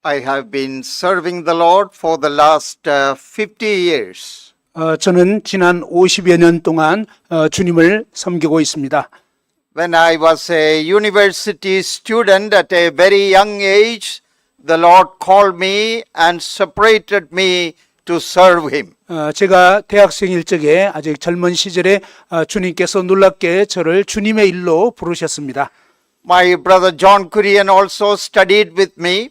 I have been serving the Lord for the last 50 years. 저는 지난 50여 년 동안 주님을 섬기고 있습니다. When I was a university student at a very young age, the Lord called me and separated me to serve Him. 제가 대학생일 적에 아직 젊은 시절에 주님께서 놀랍게 저를 주님의 일로 부르셨습니다. My brother John Kurian also studied with me.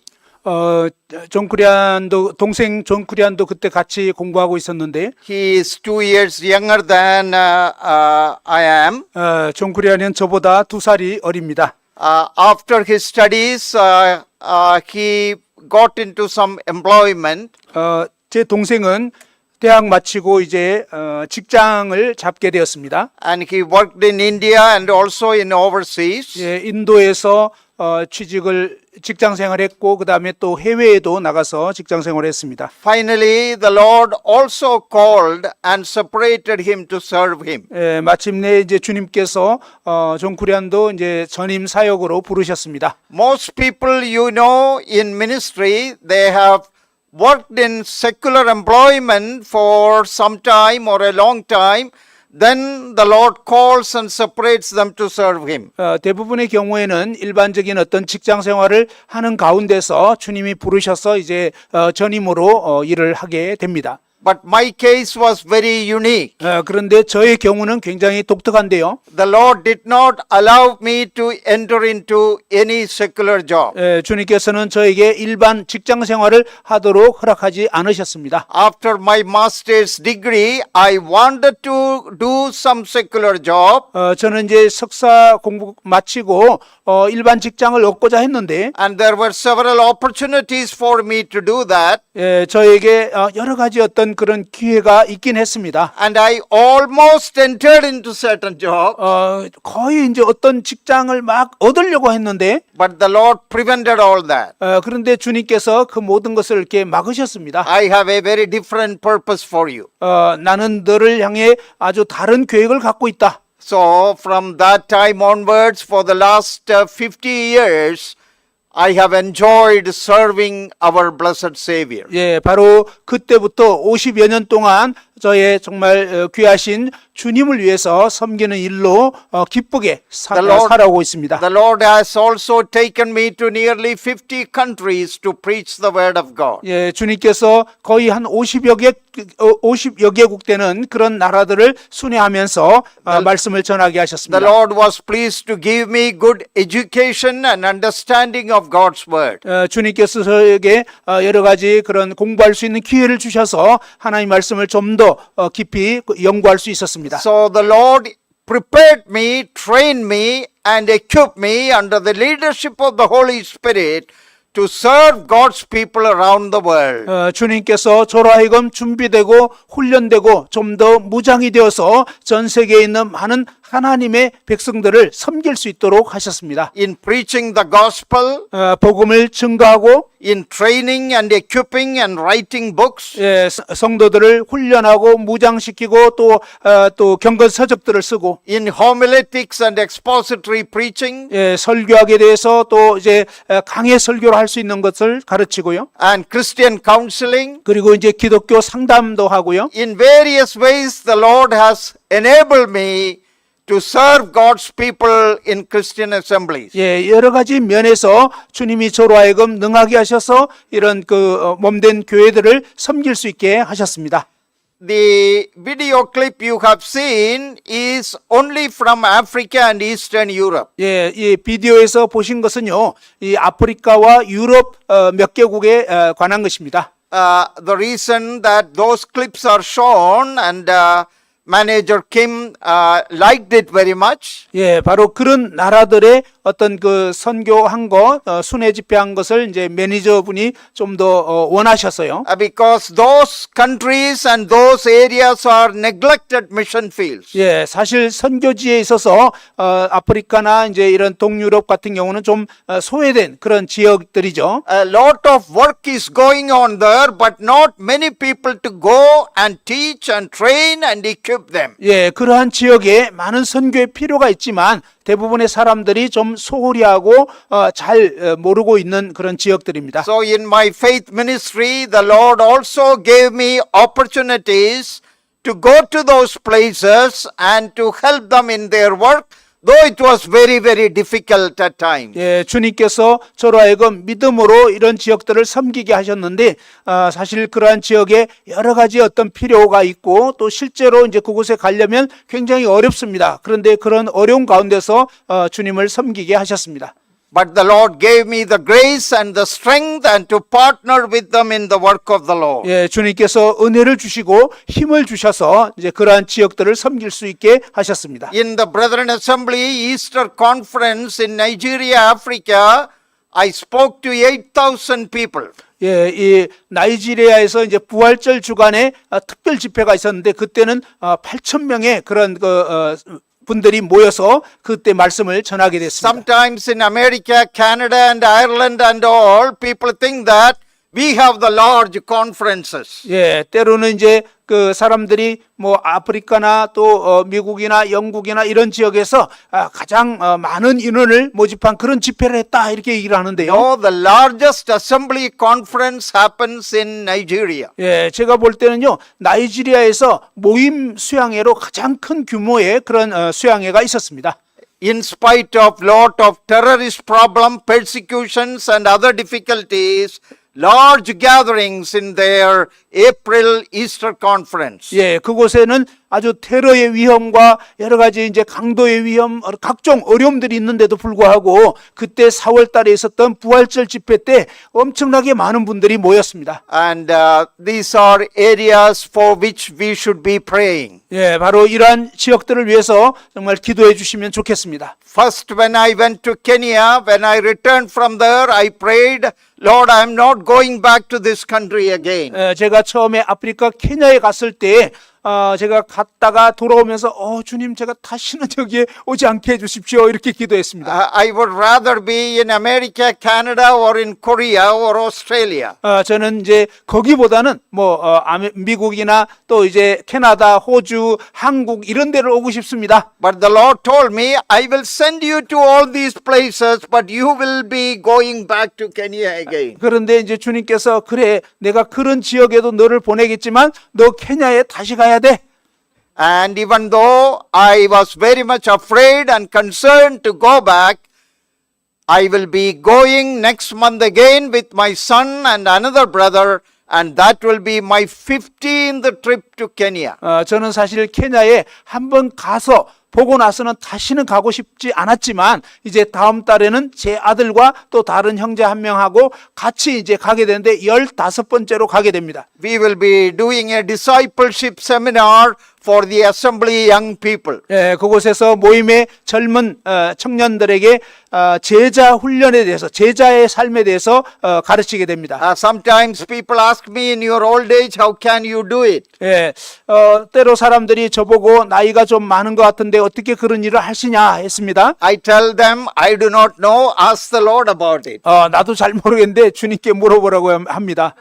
동생 존 쿠리안도 그때 같이 공부하고 있었는데, He is 2 years younger than I am. 존 쿠리안은 저보다 2살이 어립니다. After his studies, he got into some employment. 제 동생은 대학 마치고 이제 직장을 잡게 되었습니다. And he worked in India and also in overseas. 예, 인도에서 직장 생활했고 그 다음에 또 해외에도 나가서 직장 생활했습니다. Finally, the Lord also called and separated him to serve Him. 예, 마침내 이제 주님께서 존 쿠리안도 이제 전임 사역으로 부르셨습니다. Most people you know in ministry, they have worked in secular employment for some time or a long time. Then the Lord calls and separates them to serve Him. 대부분의 경우에는 일반적인 어떤 직장 생활을 하는 가운데서 주님이 부르셔서 이제 전임으로 일을 하게 됩니다. But my case was very unique. 그런데 저의 경우는 굉장히 독특한데요. The Lord did not allow me to enter into any secular job. 주님께서는 저에게 일반 직장 생활을 하도록 허락하지 않으셨습니다. After my master's degree, I wanted to do some secular job. 저는 이제 석사 공부 마치고 일반 직장을 얻고자 했는데, And there were several opportunities for me to do that. 저에게 여러 가지 어떤 그런 기회가 있긴 했습니다. And I almost entered into certain job. 거의 이제 어떤 직장을 막 얻으려고 했는데, But the Lord prevented all that. 그런데 주님께서 그 모든 것을 이렇게 막으셨습니다. I have a very different purpose for you. 나는 너를 향해 아주 다른 계획을 갖고 있다. So from that time onwards, for the last 50 years, I have enjoyed serving our blessed Savior. 예, 바로 그때부터 50여 년 동안 저의 정말 귀하신 주님을 위해서 섬기는 일로 기쁘게 살아오고 있습니다. The Lord has also taken me to nearly 50 countries to preach the word of God. 예, 주님께서 거의 한 50여 개국 되는 그런 나라들을 순회하면서 말씀을 전하게 하셨습니다. The Lord was pleased to give me good education and understanding of God's word. 주님께서 저에게 여러 가지 그런 공부할 수 있는 기회를 주셔서 하나님 말씀을 좀 더 깊이 연구할 수 있었습니다. So the Lord prepared me, trained me, and equipped me under the leadership of the Holy Spirit to serve God's people around the world. 주님께서 저로 하여금 준비되고 훈련되고 좀 더 무장이 되어서 전 세계에 있는 많은 하나님의 백성들을 섬길 수 있도록 하셨습니다. In preaching the gospel, 복음을 증거하고, in training and equipping and writing books, 예, 성도들을 훈련하고 무장시키고 또 경건 서적들을 쓰고, in homiletics and expository preaching, 예, 설교하게 돼서 또 이제 강해 설교를 할 수 있는 것을 가르치고요. and Christian counseling. 그리고 이제 기독교 상담도 하고요. In various ways, the Lord has enabled me to serve God's people in Christian assemblies. 예, 여러 가지 면에서 주님이 저로 하여금 능하게 하셔서 이런 몸된 교회들을 섬길 수 있게 하셨습니다. The video clip you have seen is only from Africa and Eastern Europe. 예, 이 비디오에서 보신 것은요, 이 아프리카와 유럽 몇 개국에 관한 것입니다. The reason that those clips are shown and Manager Kim liked it very much. 예, 바로 그런 나라들의 어떤 그 선교한 것, 순회 집회한 것을 이제 매니저분이 좀 더 원하셨어요. Because those countries and those areas are neglected mission fields. 예, 사실 선교지에 있어서 아프리카나 이제 이런 동유럽 같은 경우는 좀 소외된 그런 지역들이죠. A lot of work is going on there, but not many people to go and teach and train and equip equip them. 예, 그러한 지역에 많은 선교의 필요가 있지만 대부분의 사람들이 좀 소홀히 하고 잘 모르고 있는 그런 지역들입니다. So in my faith ministry, the Lord also gave me opportunities to go to those places and to help them in their work, though it was very, very difficult at times. 예, 주님께서 저로 하여금 믿음으로 이런 지역들을 섬기게 하셨는데 사실 그러한 지역에 여러 가지 어떤 필요가 있고 또 실제로 이제 그곳에 가려면 굉장히 어렵습니다. 그런데 그런 어려운 가운데서 주님을 섬기게 하셨습니다. But the Lord gave me the grace and the strength and to partner with them in the work of the Lord. 예, 주님께서 은혜를 주시고 힘을 주셔서 이제 그러한 지역들을 섬길 수 있게 하셨습니다. In the Brethren Assembly Easter Conference in Nigeria, Africa, I spoke to 8,000 people. 예, 이 나이지리아에서 이제 부활절 주간에 특별 집회가 있었는데 그때는 8,000명의 그런 분들이 모여서 그때 말씀을 전하게 됐습니다. Sometimes in America, Canada and Ireland and all, people think that we have the large conferences. 예, 때로는 이제 그 사람들이 뭐 아프리카나 또 미국이나 영국이나 이런 지역에서 가장 많은 인원을 모집한 그런 집회를 했다 이렇게 얘기를 하는데요. No, the largest assembly conference happens in Nigeria. 예, 제가 볼 때는요 나이지리아에서 모임 수양회로 가장 큰 규모의 그런 수양회가 있었습니다. In spite of lot of terrorist problem, persecutions and other difficulties, large gatherings in their April Easter conference. 예, 그곳에는 아주 테러의 위험과 여러 가지 이제 강도의 위험, 각종 어려움들이 있는데도 불구하고 그때 4월 달에 있었던 부활절 집회 때 엄청나게 많은 분들이 모였습니다. And these are areas for which we should be praying. 예, 바로 이러한 지역들을 위해서 정말 기도해 주시면 좋겠습니다. First, when I went to Kenya, when I returned from there, I prayed, Lord, I am not going back to this country again. 제가 처음에 아프리카 케냐에 갔을 때 제가 갔다가 돌아오면서 주님 제가 다시는 여기에 오지 않게 해주십시오 이렇게 기도했습니다. I would rather be in America, Canada, or in Korea or Australia. 저는 이제 거기보다는 미국이나 또 이제 캐나다, 호주, 한국 이런 데를 오고 싶습니다. But the Lord told me, I will send you to all these places, but you will be going back to Kenya again. 그런데 이제 주님께서 그래 내가 그런 지역에도 너를 보내겠지만 너 케냐에 다시 가야 돼. And even though I was very much afraid and concerned to go back, I will be going next month again with my son and another brother, and that will be my 15th trip to Kenya. 저는 사실 케냐에 한번 가서 보고 나서는 다시는 가고 싶지 않았지만 이제 다음 달에는 제 아들과 또 다른 형제 한 명하고 같이 이제 가게 되는데 15번째로 가게 됩니다. We will be doing a discipleship seminar for the assembly young people. 예, 그곳에서 모임의 젊은 청년들에게 제자 훈련에 대해서 제자의 삶에 대해서 가르치게 됩니다. Sometimes people ask me in your old age, how can you do it? 예, 때로 사람들이 저보고 나이가 좀 많은 것 같은데 어떻게 그런 일을 하시냐 했습니다. I tell them, I do not know, ask the Lord about it. 나도 잘 모르겠는데 주님께 물어보라고 합니다.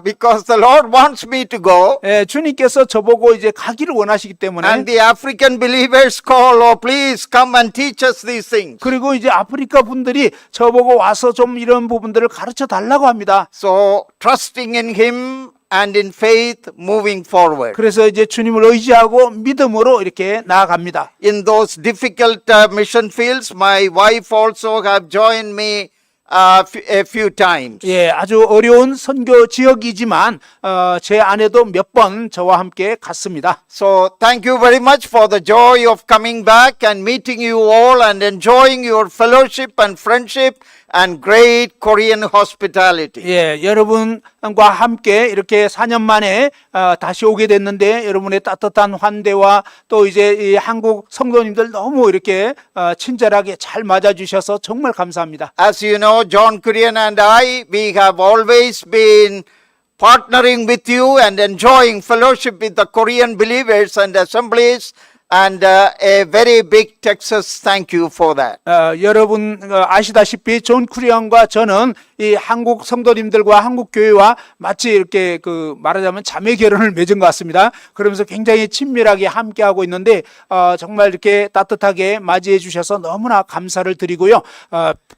Because the Lord wants me to go. 예, 주님께서 저보고 이제 가기를 원하시기 때문에 And the African believers call, oh, please come and teach us these things. 그리고 이제 아프리카 분들이 저보고 와서 좀 이런 부분들을 가르쳐 달라고 합니다. So, trusting in Him and in faith, moving forward. 그래서 이제 주님을 의지하고 믿음으로 이렇게 나아갑니다. In those difficult mission fields, my wife also have joined me a few times. 예, 아주 어려운 선교 지역이지만 제 아내도 몇 번 저와 함께 갔습니다. So thank you very much for the joy of coming back and meeting you all and enjoying your fellowship and friendship and great Korean hospitality. 예, 여러분과 함께 이렇게 4년 만에 다시 오게 됐는데 여러분의 따뜻한 환대와 또 이제 이 한국 성도님들 너무 이렇게 친절하게 잘 맞아주셔서 정말 감사합니다. As you know, John Korean and I, we have always been partnering with you and enjoying fellowship with the Korean believers and assemblies And a very big Texas thank you for that. 여러분 아시다시피 존 쿠리언과 저는 이 한국 성도님들과 한국 교회와 마치 이렇게 그 말하자면 자매 결혼을 맺은 것 같습니다. 그러면서 굉장히 친밀하게 함께하고 있는데 정말 이렇게 따뜻하게 맞이해 주셔서 너무나 감사를 드리고요.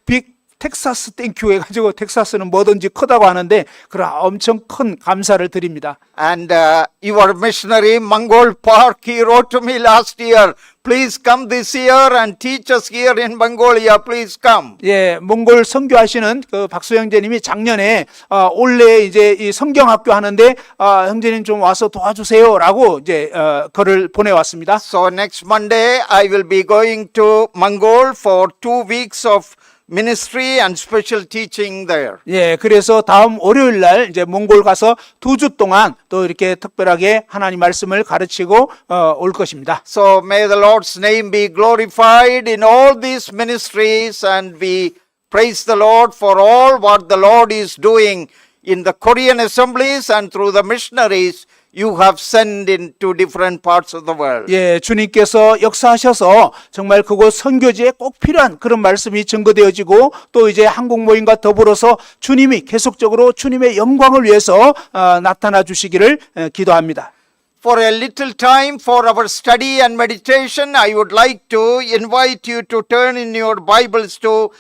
빅 텍사스 땡큐 해가지고 텍사스는 뭐든지 크다고 하는데 그런 엄청 큰 감사를 드립니다. And your missionary Mongol Park, he wrote to me last year, please come this year and teach us here in Mongolia, please come. 예, 몽골 선교하시는 그 박수 형제님이 작년에 올해 이제 이 성경학교 하는데 형제님 좀 와서 도와주세요라고 이제 글을 보내왔습니다. So next Monday I will be going to Mongol for 2 weeks of ministry and special teaching there. 예, 그래서 다음 월요일 날 이제 몽골 가서 2주 동안 또 이렇게 특별하게 하나님 말씀을 가르치고 올 것입니다. So may the Lord's name be glorified in all these ministries, and we praise the Lord for all what the Lord is doing in the Korean assemblies and through the missionaries you have sent into different parts of the world. 예, 주님께서 역사하셔서 정말 그곳 선교지에 꼭 필요한 그런 말씀이 증거되어지고 또 이제 한국 모임과 더불어서 주님이 계속적으로 주님의 영광을 위해서 나타나 주시기를 기도합니다. For a little time for our study and meditation, I would like to invite you to turn in your Bibles to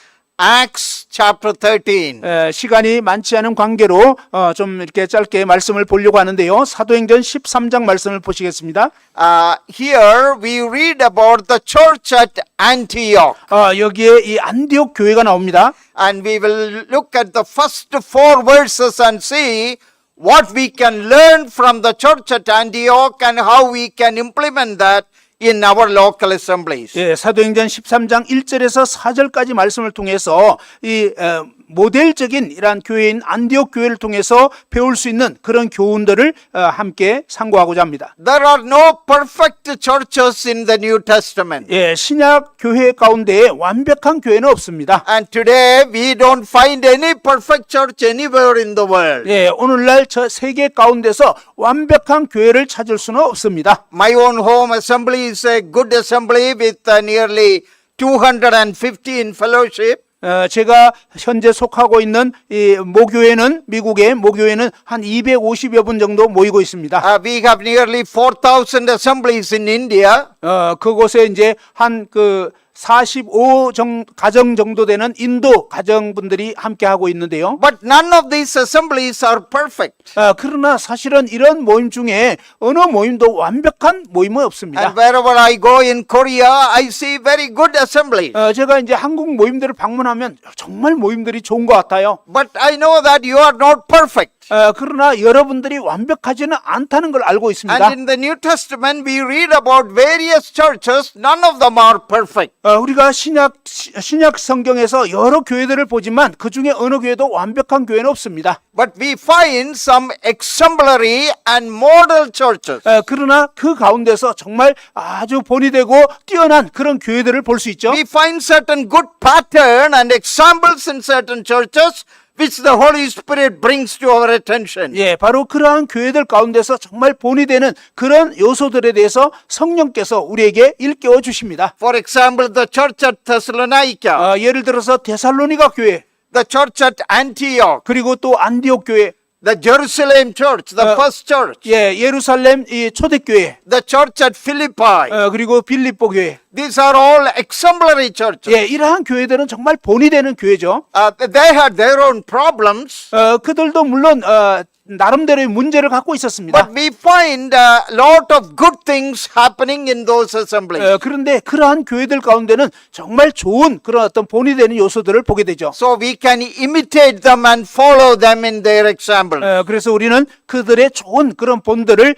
Acts chapter 13. 시간이 많지 않은 관계로 좀 이렇게 짧게 말씀을 보려고 하는데요. 사도행전 13장 말씀을 보시겠습니다. Here we read about the church at Antioch. 여기에 이 안디옥 교회가 나옵니다. And we will look at the first 4 verses and see what we can learn from the church at Antioch and how we can implement that in our local assemblies. 예, 사도행전 13장 1절에서 4절까지 말씀을 통해서 이 모델적인 이러한 교회인 안디옥 교회를 통해서 배울 수 있는 그런 교훈들을 함께 상고하고자 합니다. There are no perfect churches in the New Testament. 예, 신약 교회 가운데 완벽한 교회는 없습니다. And today we don't find any perfect church anywhere in the world. 예, 오늘날 저 세계 가운데서 완벽한 교회를 찾을 수는 없습니다. My own home assembly is a good assembly with nearly 250 in fellowship. 제가 현재 속하고 있는 이 모교회는 미국의 모교회는 한 250여 분 정도 모이고 있습니다. We have nearly 4,000 assemblies in India. 그곳에 이제 한 그 45 가정 정도 되는 인도 가정분들이 함께 하고 있는데요. But none of these assemblies are perfect. 그러나 사실은 이런 모임 중에 어느 모임도 완벽한 모임은 없습니다. And wherever I go in Korea, I see very good assemblies. 제가 이제 한국 모임들을 방문하면 정말 모임들이 좋은 것 같아요. But I know that you are not perfect. 그러나 여러분들이 완벽하지는 않다는 걸 알고 있습니다. And in the New Testament, we read about various churches. None of them are perfect. 우리가 신약 성경에서 여러 교회들을 보지만 그 중에 어느 교회도 완벽한 교회는 없습니다. But we find some exemplary and model churches. 그러나 그 가운데서 정말 아주 본이 되고 뛰어난 그런 교회들을 볼 수 있죠. We find certain good pattern and examples in certain churches which the Holy Spirit brings to our attention. 예, 바로 그러한 교회들 가운데서 정말 본이 되는 그런 요소들에 대해서 성령께서 우리에게 일깨워 주십니다. For example, the church at Thessalonica, 예를 들어서 데살로니가 교회, the church at Antioch, 그리고 또 안디옥 교회, the Jerusalem church, the first church, 예, 예루살렘 이 초대교회, the church at Philippi. 그리고 빌립보 교회. These are all exemplary churches. 예, 이러한 교회들은 정말 본이 되는 교회죠. They had their own problems, 그들도 물론 나름대로의 문제를 갖고 있었습니다. but we find a lot of good things happening in those assemblies. 그런데 그러한 교회들 가운데는 정말 좋은 그런 어떤 본이 되는 요소들을 보게 되죠. So we can imitate them and follow them in their example. 그래서 우리는 그들의 좋은 그런 본들을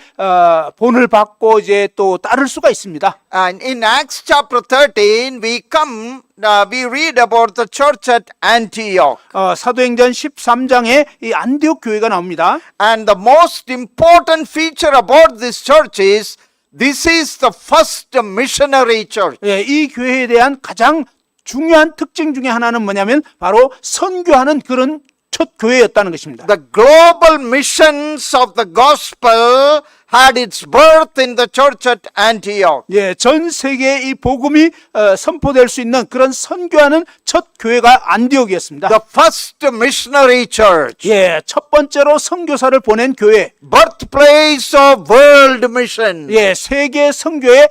본을 받고 이제 또 따를 수가 있습니다. And in Acts chapter 13, we read about the church at Antioch. 사도행전 13장에 이 안디옥 교회가 나옵니다. And the most important feature about this church is this is the first missionary church. 예, 이 교회에 대한 가장 중요한 특징 중에 하나는 뭐냐면 바로 선교하는 그런 첫 교회였다는 것입니다. The global missions of the gospel had its birth in the church at Antioch. 예, 전 세계에 이 복음이 선포될 수 있는 그런 선교하는 첫 교회가 안디옥이었습니다. The first missionary church. 예, 첫 번째로 선교사를 보낸 교회. Birthplace of world mission. 예, 세계 선교의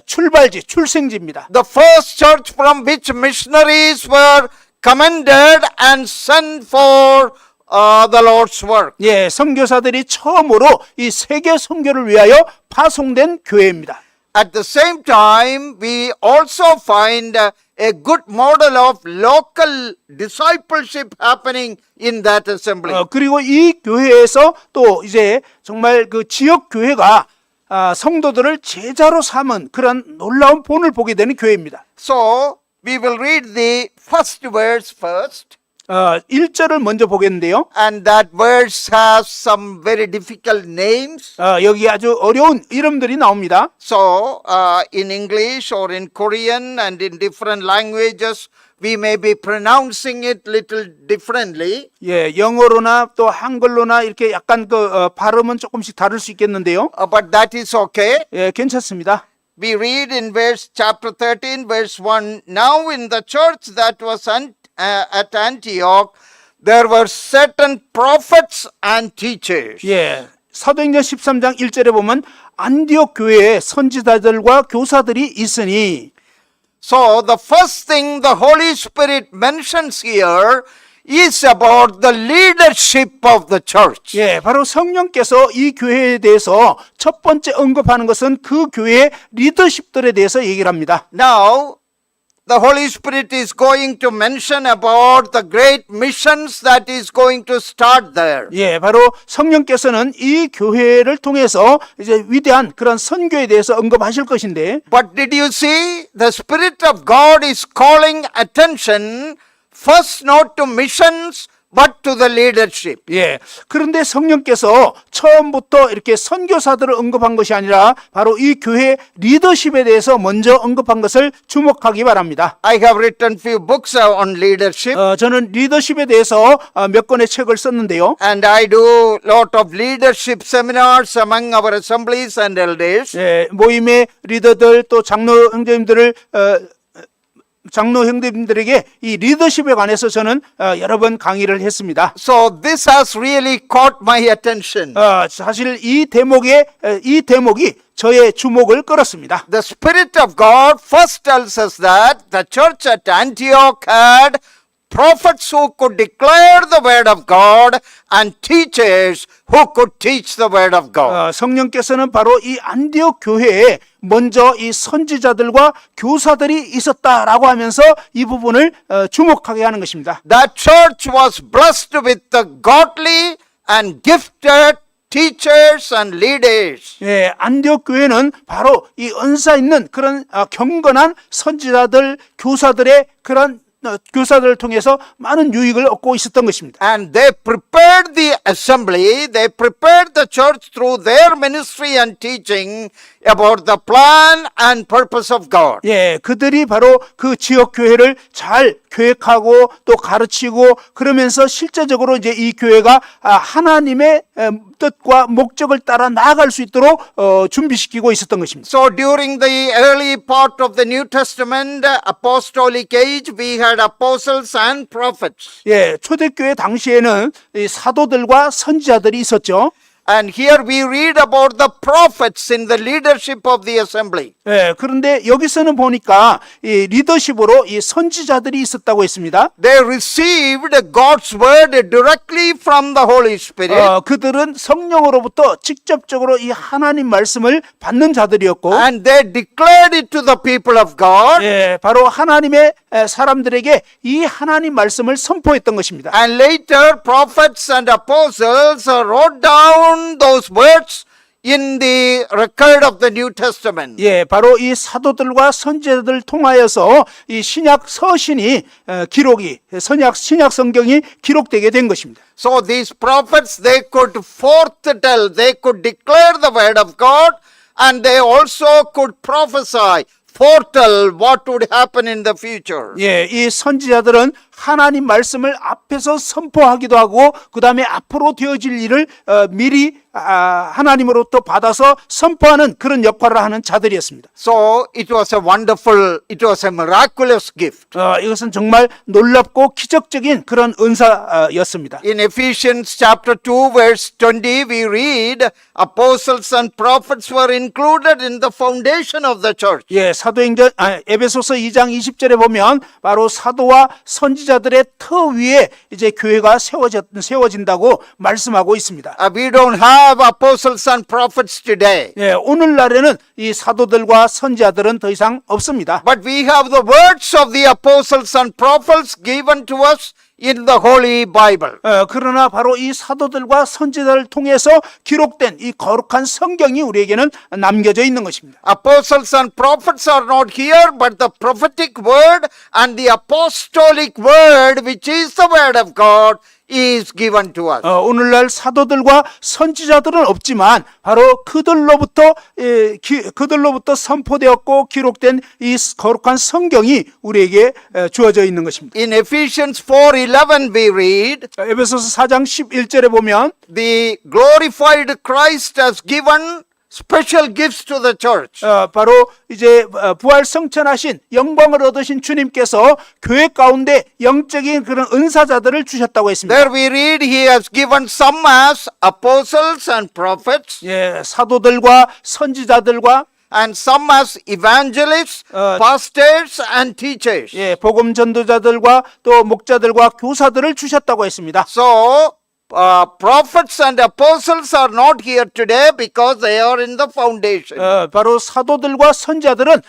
출발지, 출생지입니다. The first church from which missionaries were commended and sent for the Lord's work. 예, 선교사들이 처음으로 이 세계 선교를 위하여 파송된 교회입니다. At the same time, we also find a good model of local discipleship happening in that assembly. 그리고 이 교회에서 또 이제 정말 그 지역 교회가 성도들을 제자로 삼은 그런 놀라운 본을 보게 되는 교회입니다. So, we will read the first verse first. 1절을 먼저 보겠는데요. And that verse has some very difficult names. 여기 아주 어려운 이름들이 나옵니다. So, in English or in Korean and in different languages, we may be pronouncing it little differently. 예, 영어로나 또 한글로나 이렇게 약간 그 발음은 조금씩 다를 수 있겠는데요. But that is okay. 예, 괜찮습니다. We read in chapter 13, verse 1, Now in the church that was at Antioch, there were certain prophets and teachers. 예, 사도행전 13장 1절에 보면 안디옥 교회에 선지자들과 교사들이 있으니. So the first thing the Holy Spirit mentions here is about the leadership of the church. 예, 바로 성령께서 이 교회에 대해서 첫 번째 언급하는 것은 그 교회의 리더십들에 대해서 얘기를 합니다. Now, the Holy Spirit is going to mention about the great missions that is going to start there. 예, 바로 성령께서는 이 교회를 통해서 이제 위대한 그런 선교에 대해서 언급하실 것인데, But did you see? The Spirit of God is calling attention first not to missions but to the leadership. 예, 그런데 성령께서 처음부터 이렇게 선교사들을 언급한 것이 아니라 바로 이 교회 리더십에 대해서 먼저 언급한 것을 주목하기 바랍니다. I have written few books on leadership. 저는 리더십에 대해서 몇 권의 책을 썼는데요. And I do lot of leadership seminars among our assemblies and elders. 예, 모임의 리더들 또 장로 형제님들을 장로 형제님들에게 이 리더십에 관해서 저는 여러 번 강의를 했습니다. So this has really caught my attention. 사실 이 대목이 저의 주목을 끌었습니다. The Spirit of God first tells us that the church at Antioch had prophets who could declare the word of God and teachers who could teach the word of God. 성령께서는 바로 이 안디옥 교회에 먼저 이 선지자들과 교사들이 있었다라고 하면서 이 부분을 주목하게 하는 것입니다. That church was blessed with the godly and gifted teachers and leaders. 예, 안디옥 교회는 바로 이 은사 있는 그런 경건한 선지자들, 교사들의 그런 교사들을 통해서 많은 유익을 얻고 있었던 것입니다. And they prepared the assembly, they prepared the church through their ministry and teaching about the plan and purpose of God. 예, 그들이 바로 그 지역 교회를 잘 계획하고 또 가르치고 그러면서 실제적으로 이제 이 교회가 하나님의 뜻과 목적을 따라 나아갈 수 있도록 준비시키고 있었던 것입니다. So during the early part of the New Testament apostolic age, we had apostles and prophets. 예, 초대교회 당시에는 이 사도들과 선지자들이 있었죠. And here we read about the prophets in the leadership of the assembly. 예, 그런데 여기서는 보니까 이 리더십으로 이 선지자들이 있었다고 했습니다. They received God's word directly from the Holy Spirit. 그들은 성령으로부터 직접적으로 이 하나님 말씀을 받는 자들이었고, And they declared it to the people of God. 예, 바로 하나님의 사람들에게 이 하나님 말씀을 선포했던 것입니다. And later prophets and apostles wrote down those words in the record of the New Testament. 예, 바로 이 사도들과 선지자들을 통하여서 이 신약 서신이 신약 성경이 기록되게 된 것입니다. So these prophets, they could foretell, they could declare the word of God, and they also could prophesy, foretell what would happen in the future. 예, 이 선지자들은 하나님 말씀을 앞에서 선포하기도 하고 그 다음에 앞으로 되어질 일을 미리 하나님으로부터 받아서 선포하는 그런 역할을 하는 자들이었습니다. So it was a miraculous gift. 이것은 정말 놀랍고 기적적인 그런 은사였습니다. In Ephesians chapter 2 verse 20 we read apostles and prophets were included in the foundation of the church. 예, 사도행전 에베소서 2장 20절에 보면 바로 사도와 선지자들의 터 위에 이제 교회가 세워진다고 말씀하고 있습니다. We don't have apostles and prophets today. 예, 오늘날에는 이 사도들과 선지자들은 더 이상 없습니다. But we have the words of the apostles and prophets given to us in the Holy Bible. 그러나 바로 이 사도들과 선지자를 통해서 기록된 이 거룩한 성경이 우리에게는 남겨져 있는 것입니다. Apostles and prophets are not here, but the prophetic word and the apostolic word, which is the word of God, is given to us. 오늘날 사도들과 선지자들은 없지만 바로 그들로부터 선포되었고 기록된 이 거룩한 성경이 우리에게 주어져 있는 것입니다. In Ephesians 4:11 we read, 에베소서 4장 11절에 보면 the glorified Christ has given special gifts to the church. 바로 이제 부활 성천하신 영광을 얻으신 주님께서 교회 가운데 영적인 그런 은사자들을 주셨다고 했습니다. There we read he has given some as apostles and prophets, 예, 사도들과 선지자들과 and some as evangelists, pastors and teachers. 예, 복음 전도자들과 또 목자들과 교사들을 주셨다고 했습니다. So prophets and apostles are not here today because they are in the foundation. 바로 사도들과 선지자들은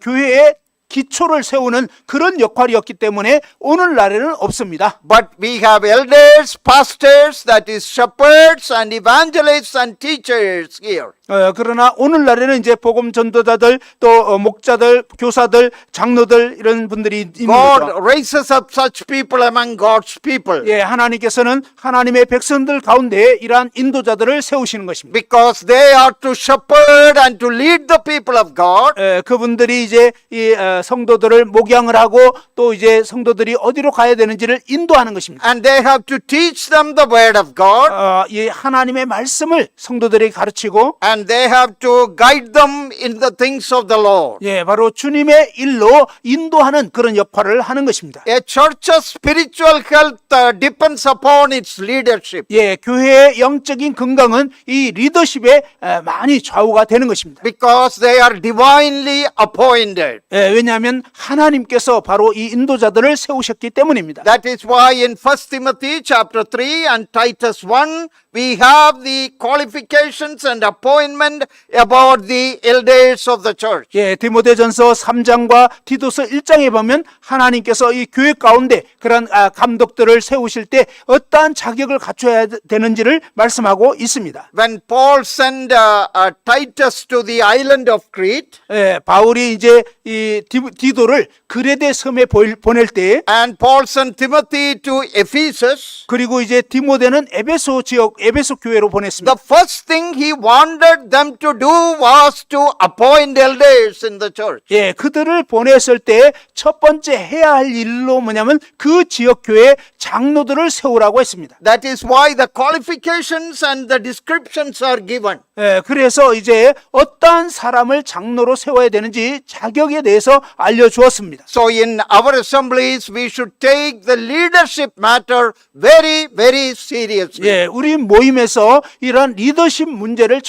교회의 기초를 세우는 그런 역할이었기 때문에 오늘날에는 없습니다. But we have elders, pastors, that is shepherds and evangelists and teachers here. 그러나 오늘날에는 이제 복음 전도자들 또 목자들, 교사들, 장로들 이런 분들이 있는 God 거죠. raises up such people among God's people. 예, 하나님께서는 하나님의 백성들 가운데 이러한 인도자들을 세우시는 것입니다. Because they are to shepherd and to lead the people of God. 그분들이 이제 이 성도들을 목양을 하고 또 이제 성도들이 어디로 가야 되는지를 인도하는 것입니다. And they have to teach them the word of God. 이 하나님의 말씀을 성도들에게 가르치고 And they have to guide them in the things of the Lord. 예, 바로 주님의 일로 인도하는 그런 역할을 하는 것입니다. A church's spiritual health depends upon its leadership. 예, 교회의 영적인 건강은 이 리더십에 많이 좌우가 되는 것입니다. Because they are divinely appointed. 예, 왜냐하면 하나님께서 바로 이 인도자들을 세우셨기 때문입니다. That is why in 1 Timothy chapter 3 and Titus 1 we have the qualifications and appointment about the elders of the church. 예, 디모데전서 3장과 디도서 1장에 보면 하나님께서 이 교회 가운데 그런 감독들을 세우실 때 어떠한 자격을 갖춰야 되는지를 말씀하고 있습니다. When Paul sent Titus to the island of Crete, 예, 바울이 이제 이 디도를 그레데 섬에 보낼 때 and Paul sent Timothy to Ephesus, 그리고 이제 디모데는 에베소 지역 에베소 교회로 보냈습니다. the first thing he wanted them to do was to appoint elders in the church. 예, 그들을 보냈을 때 첫 번째 해야 할 일로 뭐냐면 그 지역 교회 장로들을 세우라고 했습니다. That is why the qualifications and the descriptions are given. 예, 그래서 이제 어떠한 사람을 장로로 세워야 되는지 자격에 대해서 알려주었습니다. So in our assemblies, we should take the leadership matter very, very seriously. 예, 우리 모임에서 이런 리더십 문제를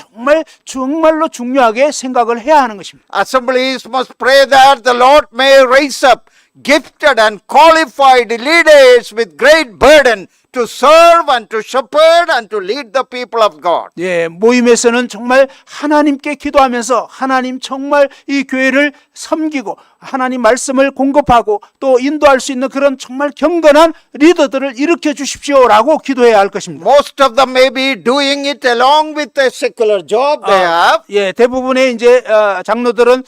정말로 중요하게 생각을 해야 하는 것입니다. Assemblies must pray that the Lord may raise up gifted and qualified leaders with great burden to serve and to shepherd and to lead the people of God. 예, 모임에서는 정말 하나님께 기도하면서 하나님 정말 이 교회를 섬기고 하나님 말씀을 공급하고 또 인도할 수 있는 그런 정말 경건한 리더들을 일으켜 주십시오라고 기도해야 할 것입니다. Most of them may be doing it along with a secular job they have. 예, 대부분의 이제 장로들은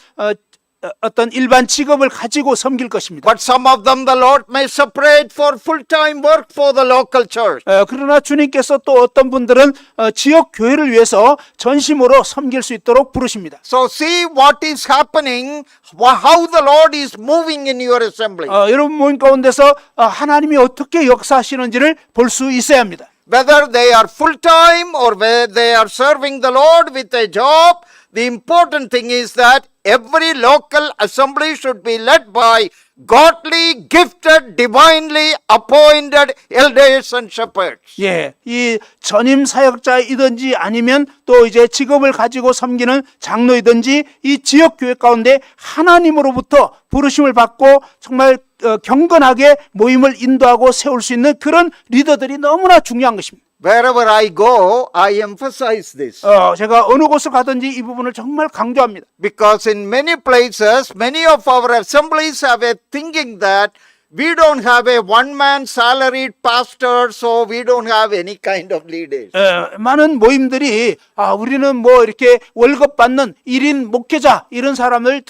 어떤 일반 직업을 가지고 섬길 것입니다. But some of them the Lord may separate for full-time work for the local church. 그러나 주님께서 또 어떤 분들은 지역 교회를 위해서 전심으로 섬길 수 있도록 부르십니다. So see what is happening, how the Lord is moving in your assembly. 여러분 모임 가운데서 하나님이 어떻게 역사하시는지를 볼 수 있어야 합니다. whether they are full-time or whether they are serving the Lord with a job, the important thing is that every local assembly should be led by godly, gifted, divinely appointed elders and shepherds. 예, 이 전임 사역자이든지 아니면 또 이제 직업을 가지고 섬기는 장로이든지 이 지역 교회 가운데 하나님으로부터 부르심을 받고 정말 경건하게 모임을 인도하고 세울 수 있는 그런 리더들이 너무나 중요한 것입니다. Wherever I go, I emphasize this. 제가 어느 곳을 가든지 이 부분을 정말 강조합니다. Because in many places, many of our assemblies have a thinking that we don't have a one-man salaried pastor, so we don't have any kind of leaders. 많은 모임들이 우리는 뭐 이렇게 월급 받는 1인 목회자 이런 사람을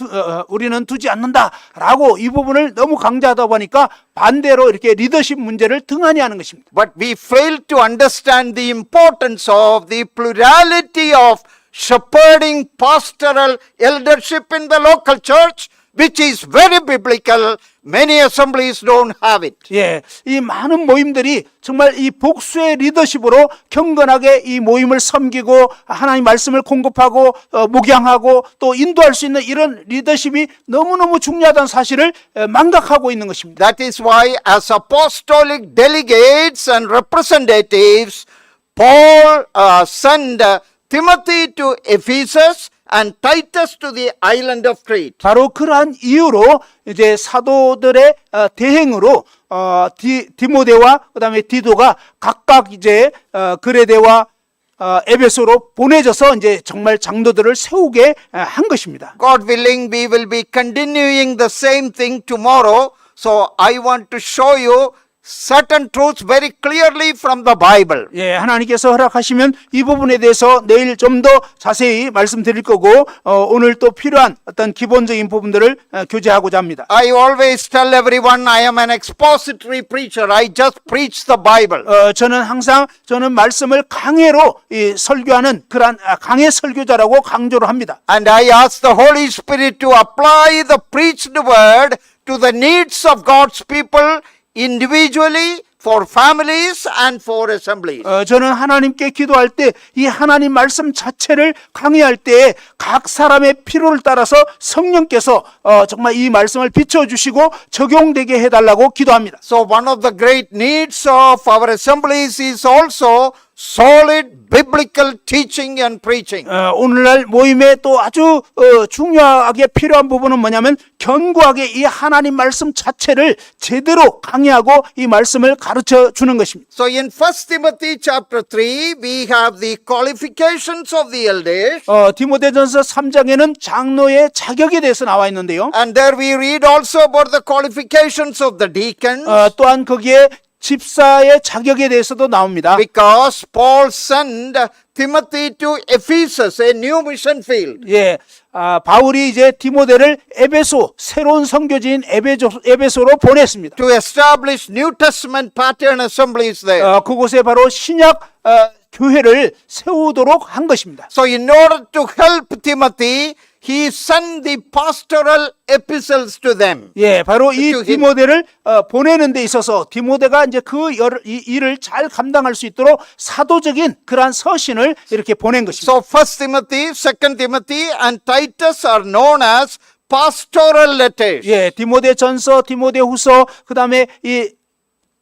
우리는 두지 않는다라고 이 부분을 너무 강조하다 보니까 반대로 이렇게 리더십 문제를 등한히 하는 것입니다. But we fail to understand the importance of the plurality of shepherding pastoral eldership in the local church, which is very biblical. Many assemblies don't have it. 예, 이 많은 모임들이 정말 이 복수의 리더십으로 경건하게 이 모임을 섬기고 하나님 말씀을 공급하고 목양하고 또 인도할 수 있는 이런 리더십이 너무너무 중요하다는 사실을 망각하고 있는 것입니다. That is why as apostolic delegates and representatives, Paul sent Timothy to Ephesus and Titus to the island of Crete. 바로 그러한 이유로 이제 사도들의 대행으로 디모데와 그다음에 디도가 각각 이제 그레데와 에베소로 보내져서 이제 정말 장로들을 세우게 한 것입니다. God willing, we will be continuing the same thing tomorrow. So I want to show you certain truths very clearly from the Bible. 예, 하나님께서 허락하시면 이 부분에 대해서 내일 좀 더 자세히 말씀드릴 거고 오늘 또 필요한 어떤 기본적인 부분들을 교제하고자 합니다. I always tell everyone I am an expository preacher. I just preach the Bible. 저는 말씀을 강해로 설교하는 그러한 강해 설교자라고 강조를 합니다. And I ask the Holy Spirit to apply the preached word to the needs of God's people individually, for families and for assemblies. 저는 하나님께 기도할 때 이 하나님 말씀 자체를 강의할 때 각 사람의 필요를 따라서 성령께서 정말 이 말씀을 비춰주시고 적용되게 해달라고 기도합니다. So one of the great needs of our assemblies is also solid biblical teaching and preaching. 오늘날 모임에 또 아주 중요하게 필요한 부분은 뭐냐면 견고하게 이 하나님 말씀 자체를 제대로 강의하고 이 말씀을 가르쳐 주는 것입니다. So in 1 Timothy chapter 3, we have the qualifications of the elders. 디모데전서 3장에는 장로의 자격에 대해서 나와 있는데요. And there we read also about the qualifications of the deacons. 또한 거기에 집사의 자격에 대해서도 나옵니다. Because Paul sent Timothy to Ephesus, a new mission field. 예, 바울이 이제 디모데를 에베소, 새로운 선교지인 에베소로 보냈습니다. To establish New Testament pattern assemblies there. 그곳에 바로 신약 교회를 세우도록 한 것입니다. So in order to help Timothy, he sent the pastoral epistles to them. 예, 바로 이 to him. 디모데를 보내는 데 있어서 디모데가 이제 그 이 일을 잘 감당할 수 있도록 사도적인 그러한 서신을 이렇게 보낸 것입니다. So 1 Timothy, 2 Timothy and Titus are known as pastoral letters. 예, 디모데전서, 디모데후서, 그다음에 이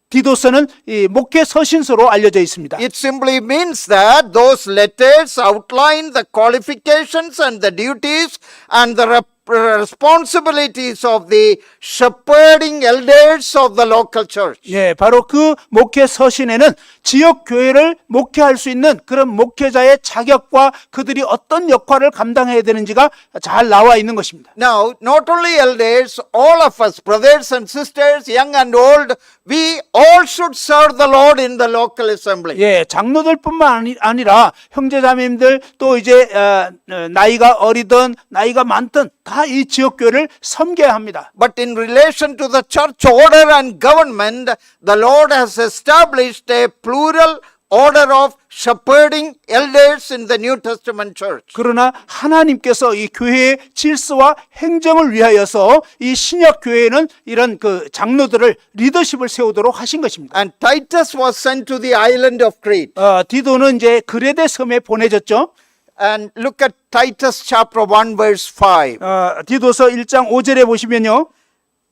디도서는 이 목회 서신서로 알려져 있습니다. It simply means that those letters outline the qualifications and the duties and the responsibilities of the shepherding elders of the local church. 예, 바로 그 목회 서신에는 지역 교회를 목회할 수 있는 그런 목회자의 자격과 그들이 어떤 역할을 감당해야 되는지가 잘 나와 있는 것입니다. Now, not only elders, all of us, brothers and sisters, young and old, we all should serve the Lord in the local assembly. 예, 장로들뿐만 아니라 형제자매님들 또 이제 나이가 어리든 나이가 많든 다 이 지역교회를 섬겨야 합니다. But in relation to the church order and government, the Lord has established a plural order of shepherding elders in the New Testament church. 그러나 하나님께서 이 교회의 질서와 행정을 위하여서 이 신약 교회에는 이런 그 장로들을 리더십을 세우도록 하신 것입니다. And Titus was sent to the island of Crete. 디도는 이제 그레데 섬에 보내졌죠. And look at Titus chapter 1 verse 5. 디도서 1장 5절에 보시면요.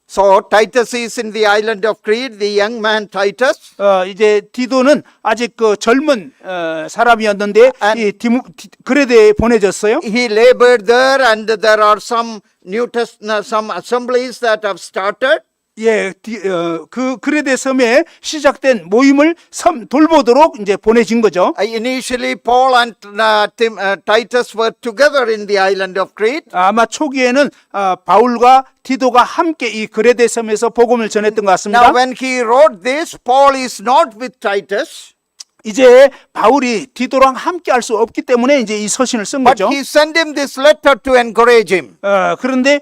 So Titus is in the island of Crete, the young man Titus. 이제 디도는 아직 그 젊은 사람이었는데 이 그레데에 보내졌어요. He labored there, and there are some some assemblies that have started. 예, 그 그레데 섬에 시작된 모임을 돌보도록 이제 보내진 거죠. Initially, Paul and Titus were together in the island of Crete. 아마 초기에는 바울과 디도가 함께 이 그레데 섬에서 복음을 전했던 것 같습니다. Now, when he wrote this, Paul is not with Titus. 이제 바울이 디도랑 함께 할 수 없기 때문에 이제 이 서신을 쓴 But 거죠. he sent him this letter to encourage him. 그런데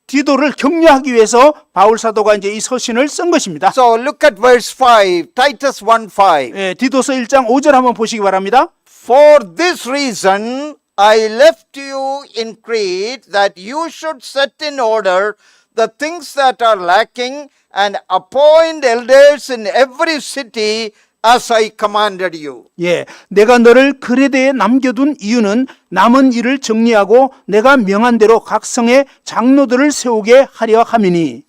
디도를 격려하기 위해서 바울 사도가 이제 이 서신을 쓴 것입니다. So look at verse 5, Titus 1:5. 예, 디도서 1장 5절 한번 보시기 바랍니다. For this reason I left you in Crete, that you should set in order the things that are lacking and appoint elders in every city as I commanded you. 예, 내가 너를 그레데에 남겨둔 이유는 남은 일을 정리하고 내가 명한 대로 각 성에 장로들을 세우게 하려 함이니.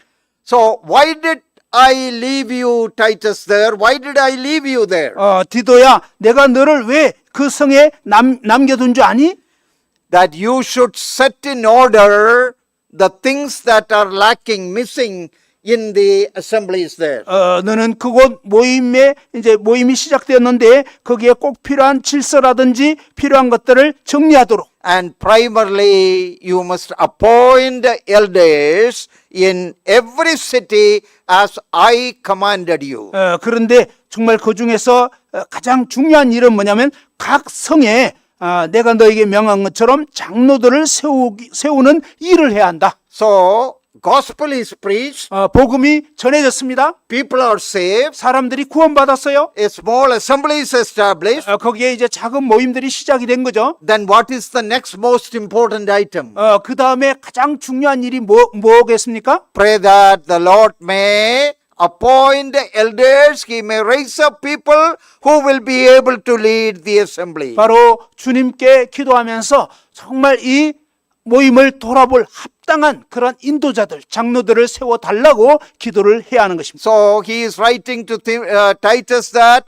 So why did I leave you, Titus, there? Why did I leave you there? 디도야, 내가 너를 왜 그 성에 남겨둔 줄 아니? That you should set in order the things that are lacking, missing in the assemblies there. 너는 그곳 모임이 시작되었는데 거기에 꼭 필요한 질서라든지 필요한 것들을 정리하도록. And primarily you must appoint elders in every city as I commanded you. 그런데 정말 그 중에서 가장 중요한 일은 뭐냐면 각 성에 내가 너에게 명한 것처럼 장로들을 세우는 일을 해야 한다. So gospel is preached, 복음이 전해졌습니다. people are saved, 사람들이 구원받았어요. a small assembly is established. 거기에 이제 작은 모임들이 시작이 된 거죠. Then what is the next most important item? 그 다음에 가장 중요한 일이 뭐겠습니까? Pray that the Lord may appoint elders, He may raise up people who will be able to lead the assembly. 바로 주님께 기도하면서 정말 이 모임을 돌아볼 합당한 그런 인도자들, 장로들을 세워달라고 기도를 해야 하는 것입니다. So he is writing to Titus that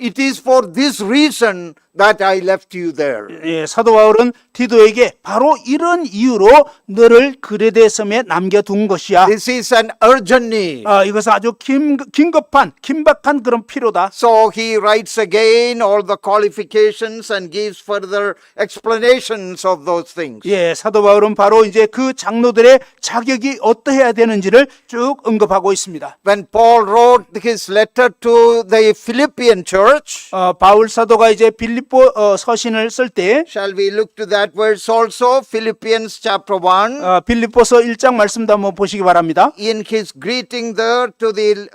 it is for this reason that I left you there. 예, 사도 바울은 디도에게 바로 이런 이유로 너를 그레데 섬에 남겨둔 것이야. This is an urgent need. 이것은 아주 긴박한 그런 필요다. So he writes again all the qualifications and gives further explanations of those things. 예, 사도 바울은 바로 이제 그 장로들의 자격이 어떠해야 되는지를 쭉 언급하고 있습니다. When Paul wrote his letter to the Philippian church, 바울 사도가 이제 빌립보 서신을 쓸 때 shall we look to that verse also? Philippians chapter 1. 빌립보서 1장 말씀도 한번 보시기 바랍니다. In his greeting there to the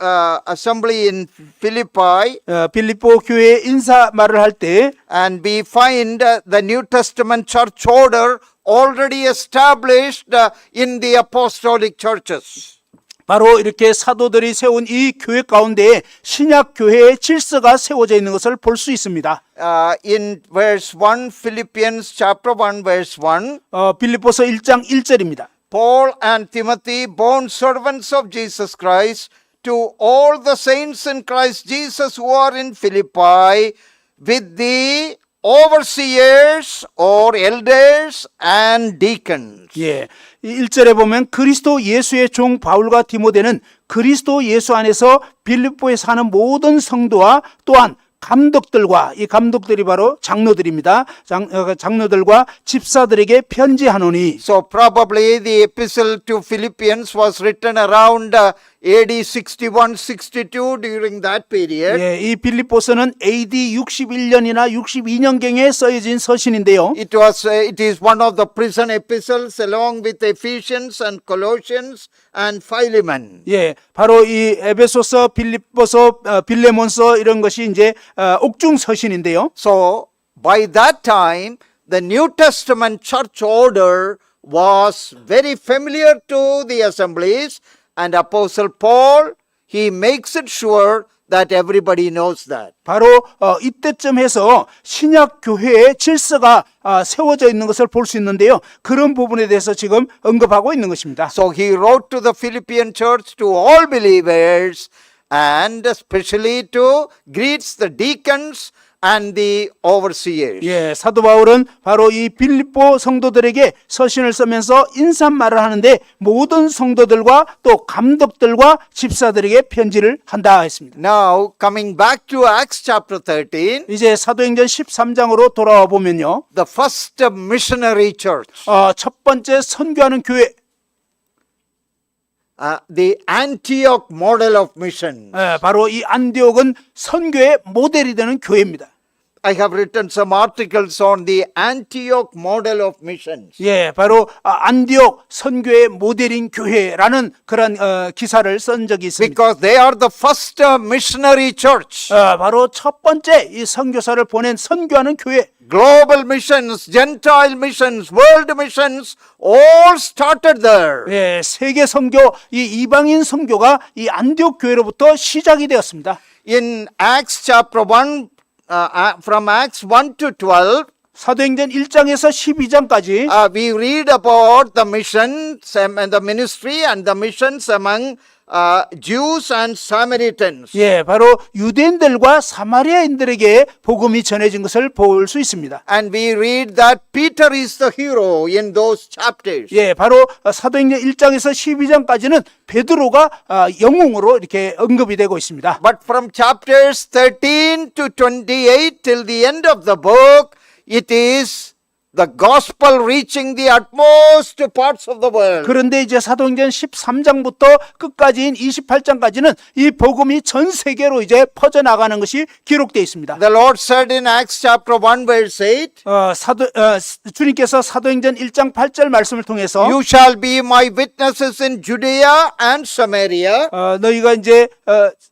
assembly in Philippi, 빌립보 교회에 인사 말을 할 때 and we find the New Testament church order already established in the apostolic churches. 바로 이렇게 사도들이 세운 이 교회 가운데 신약 교회의 질서가 세워져 있는 것을 볼 수 있습니다. In verse 1, Philippians chapter 1 verse 1, 빌립보서 1장 1절입니다. Paul and Timothy, born servants of Jesus Christ, to all the saints in Christ Jesus who are in Philippi, with the overseers or elders and deacons. 예. 1절에 보면 그리스도 예수의 종 바울과 디모데는 그리스도 예수 안에서 빌립보에 사는 모든 성도와 또한 감독들과, 이 감독들이 바로 장로들입니다. 장로들과 집사들에게 편지하노니. So probably the epistle to Philippians was written around AD 61, 62 during that period. 예, 이 빌립보서는 AD 61년이나 62년경에 쓰여진 서신인데요. It is one of the prison epistles along with Ephesians and Colossians and Philemon. 예, 바로 이 에베소서, 빌립보서, 빌레몬서 이런 것이 이제 옥중 서신인데요. So by that time, the New Testament church order was very familiar to the assemblies, and Apostle Paul, he makes it sure that everybody knows that. 바로 이때쯤 해서 신약 교회의 질서가 세워져 있는 것을 볼 수 있는데요. 그런 부분에 대해서 지금 언급하고 있는 것입니다. So he wrote to the Philippian church, to all believers, and especially to greets the deacons and the overseers. 예, 사도 바울은 바로 이 빌립보 성도들에게 서신을 쓰면서 인사말을 하는데 모든 성도들과 또 감독들과 집사들에게 편지를 한다 했습니다. Now coming back to Acts chapter 13, 이제 사도행전 13장으로 돌아와 보면요. the first missionary church, 첫 번째 선교하는 교회, the Antioch model of mission. 바로 이 안디옥은 선교의 모델이 되는 교회입니다. I have written some articles on the Antioch model of missions. 예, 바로 안디옥 선교의 모델인 교회라는 그런 기사를 쓴 적이 있습니다. Because they are the first missionary church. 바로 첫 번째 이 선교사를 보낸 선교하는 교회. Global missions, Gentile missions, world missions, all started there. 예, 세계 선교, 이 이방인 선교가 이 안디옥 교회로부터 시작이 되었습니다. In Acts chapter 1, from Acts 1 to 12, 사도행전 1장에서 12장까지 we read about the missions and the ministry and the missions among Jews and Samaritans. 예, 바로 유대인들과 사마리아인들에게 복음이 전해진 것을 볼 수 있습니다. And we read that Peter is the hero in those chapters. 예, 바로 사도행전 1장에서 12장까지는 베드로가 영웅으로 이렇게 언급이 되고 있습니다. But from chapters 13 to 28 till the end of the book, it is the gospel reaching the utmost parts of the world. 그런데 이제 사도행전 13장부터 끝까지인 28장까지는 이 복음이 전 세계로 이제 퍼져나가는 것이 기록되어 있습니다. The Lord said in Acts chapter 1 verse 8, 주님께서 사도행전 1장 8절 말씀을 통해서 You shall be my witnesses in Judea and Samaria, 너희가 이제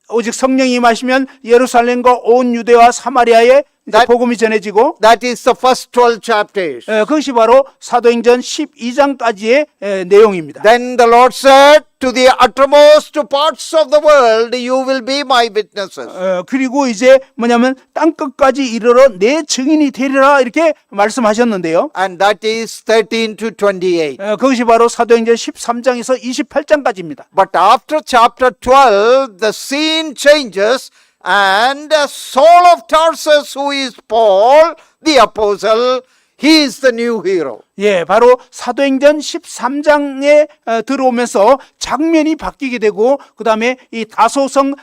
오직 성령이 임하시면 예루살렘과 온 유대와 사마리아에 이제 복음이 전해지고 that is the first 12 chapters. 그것이 바로 사도행전 12장까지의 내용입니다. Then the Lord said, to the uttermost parts of the world you will be my witnesses. 그리고 이제 뭐냐면 땅끝까지 이르러 내 증인이 되리라 이렇게 말씀하셨는데요. And that is 13 to 28. 그것이 바로 사도행전 13장에서 28장까지입니다. But after chapter 12, the scene changes, and Saul of Tarsus, who is Paul, the apostle, he is the new hero. 예, 바로 사도행전 13장에 들어오면서 장면이 바뀌게 되고 그 다음에 이 다소성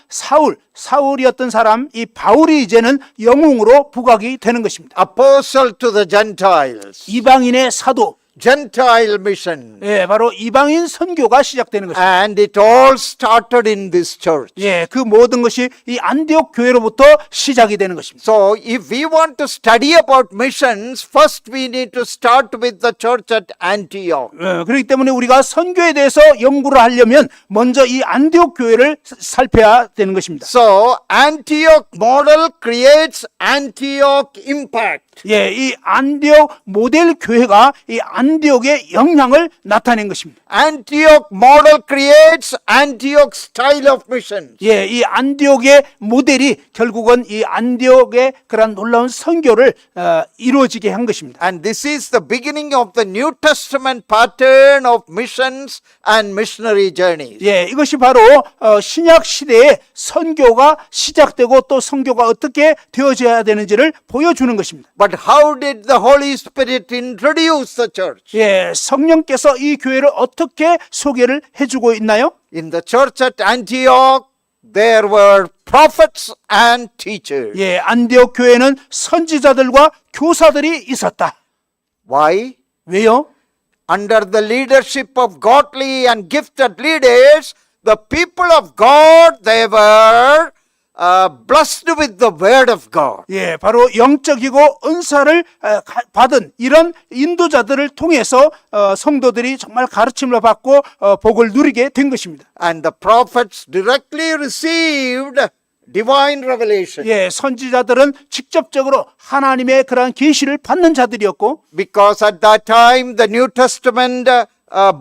사울이었던 사람, 이 바울이 이제는 영웅으로 부각이 되는 것입니다. Apostle to the Gentiles. 이방인의 사도, Gentile mission. 예, 바로 이방인 선교가 시작되는 것입니다. And it all started in this church. 예, 그 모든 것이 이 안디옥 교회로부터 시작이 되는 것입니다. So if we want to study about missions, first we need to start with the church at Antioch. 그렇기 때문에 우리가 선교에 대해서 연구를 하려면 먼저 이 안디옥 교회를 살펴야 되는 것입니다. So Antioch model creates Antioch impact. 예, 이 안디옥 모델 교회가 이 안디옥의 영향을 나타낸 것입니다. Antioch model creates Antioch style of mission. 예, 이 안디옥의 모델이 결국은 이 안디옥의 그런 놀라운 선교를 이루어지게 한 것입니다. And this is the beginning of the New Testament pattern of missions and missionary journeys. 예, 이것이 바로 신약 시대의 선교가 시작되고 또 선교가 어떻게 되어져야 되는지를 보여주는 것입니다. But how did the Holy Spirit introduce the church? 예, 성령께서 이 교회를 어떻게 소개를 해주고 있나요? In the church at Antioch, there were prophets and teachers. 예, 안디옥 교회는 선지자들과 교사들이 있었다. Why? 왜요? Under the leadership of godly and gifted leaders, the people of God, they were blessed with the word of God. 예, 바로 영적이고 은사를 받은 이런 인도자들을 통해서 성도들이 정말 가르침을 받고 복을 누리게 된 것입니다. And the prophets directly received divine revelation. 예, 선지자들은 직접적으로 하나님의 그러한 계시를 받는 자들이었고, Because at that time the New Testament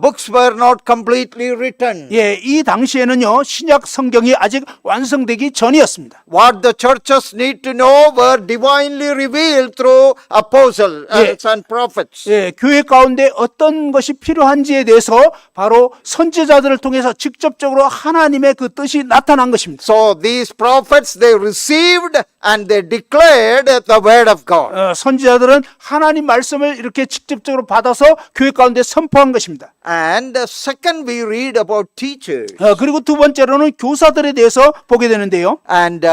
books were not completely written. 예, 이 당시에는요 신약 성경이 아직 완성되기 전이었습니다. What the churches need to know were divinely revealed through apostles and prophets. 예, 교회 가운데 어떤 것이 필요한지에 대해서 바로 선지자들을 통해서 직접적으로 하나님의 그 뜻이 나타난 것입니다. So these prophets, they received and they declared the word of God. 선지자들은 하나님 말씀을 이렇게 직접적으로 받아서 교회 가운데 선포한 것입니다. And second, we read about teachers. 그리고 두 번째로는 교사들에 대해서 보게 되는데요. And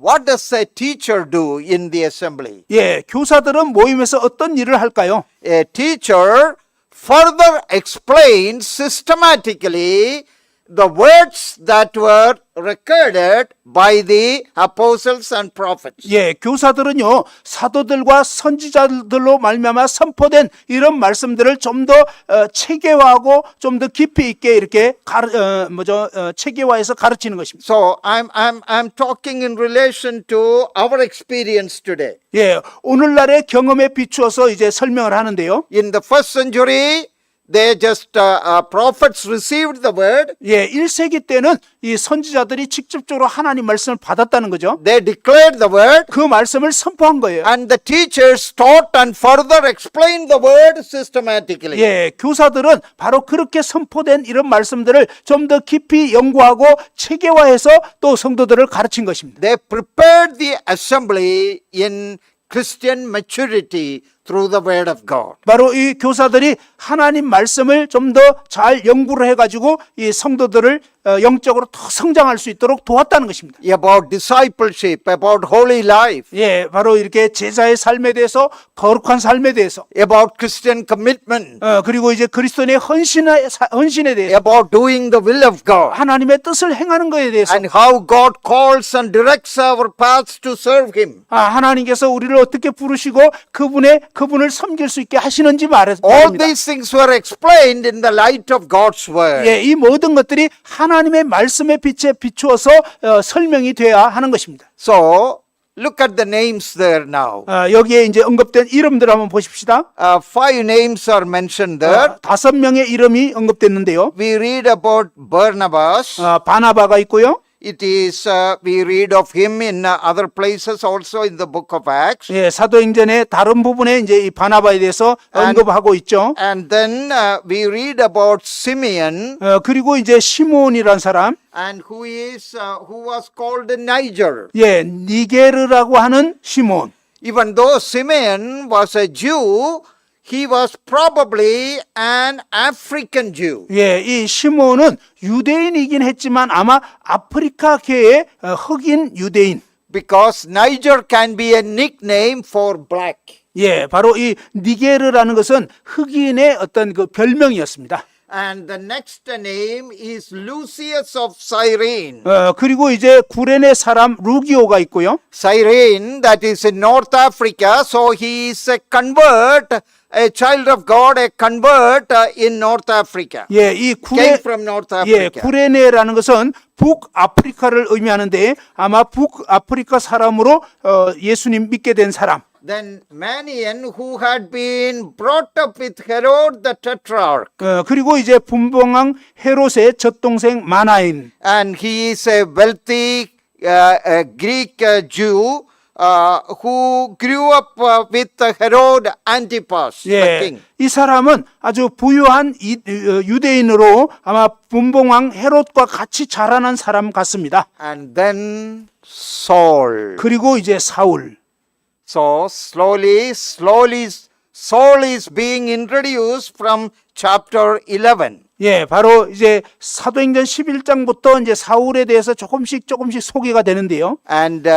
what does a teacher do in the assembly? 예, 교사들은 모임에서 어떤 일을 할까요? A teacher further explains systematically the words that were recorded by the apostles and prophets. 예, 교사들은요 사도들과 선지자들로 말미암아 선포된 이런 말씀들을 좀 더 체계화하고 좀 더 깊이 있게 이렇게 체계화해서 가르치는 것입니다. So I'm talking in relation to our experience today. 예, 오늘날의 경험에 비추어서 이제 설명을 하는데요. In the first century, they just prophets received the word. 예, 1세기 때는 이 선지자들이 직접적으로 하나님 말씀을 받았다는 거죠. They declared the word, 그 말씀을 선포한 거예요. and the teachers taught and further explained the word systematically. 예, 교사들은 바로 그렇게 선포된 이런 말씀들을 좀 더 깊이 연구하고 체계화해서 또 성도들을 가르친 것입니다. They prepared the assembly in Christian maturity through the word of God. 바로 이 교사들이 하나님 말씀을 좀 더 잘 연구를 해가지고 이 성도들을 영적으로 더 성장할 수 있도록 도왔다는 것입니다. About discipleship, about holy life, 예, 바로 이렇게 제자의 삶에 대해서 거룩한 삶에 대해서 about Christian commitment, 그리고 이제 그리스도인의 헌신에 대해서 about doing the will of God, 하나님의 뜻을 행하는 것에 대해서 and how God calls and directs our paths to serve Him. 하나님께서 우리를 어떻게 부르시고 그분을 섬길 수 있게 하시는지 All 말합니다. these things were explained in the light of God's word. 예, 이 모든 것들이 하나님의 말씀의 빛에 비추어서 설명이 돼야 하는 것입니다. So, look at the names there now. 여기에 이제 언급된 이름들 한번 보십시다. 5 names are mentioned there. 5명의 이름이 언급됐는데요. We read about Barnabas. 바나바가 있고요. It is, we read of him in other places also in the book of Acts. 예, 사도행전의 다른 부분에 이제 이 바나바에 대해서 언급하고 있죠. And then we read about Simeon, 그리고 이제 시몬이란 사람, and who was called Niger. 예, 니게르라고 하는 시몬. Even though Simeon was a Jew, he was probably an African Jew. 예, 이 시몬은 유대인이긴 했지만 아마 아프리카계의 흑인 유대인. Because Niger can be a nickname for black. 예, 바로 이 니게르라는 것은 흑인의 어떤 그 별명이었습니다. And the next name is Lucius of Cyrene. 그리고 이제 구레네 사람 루기오가 있고요. Cyrene, that is in North Africa, so he is a convert, a child of God, a convert in North Africa. 예, 이 Came from North 예, Africa. 구레네라는 것은 북아프리카를 의미하는데 아마 북아프리카 사람으로 예수님 믿게 된 사람. Then Manian, who had been brought up with Herod the Tetrarch, 그리고 이제 분봉왕 헤롯의 젖동생 마나인. and he is a wealthy Greek Jew who grew up with Herod Antipas, the 예, king. 이 사람은 아주 부유한 유대인으로 아마 분봉왕 헤롯과 같이 자라난 사람 같습니다. And then Saul. 그리고 이제 사울. So slowly, Saul is being introduced from chapter 11. 예, 바로 이제 사도행전 11장부터 이제 사울에 대해서 조금씩 소개가 되는데요. And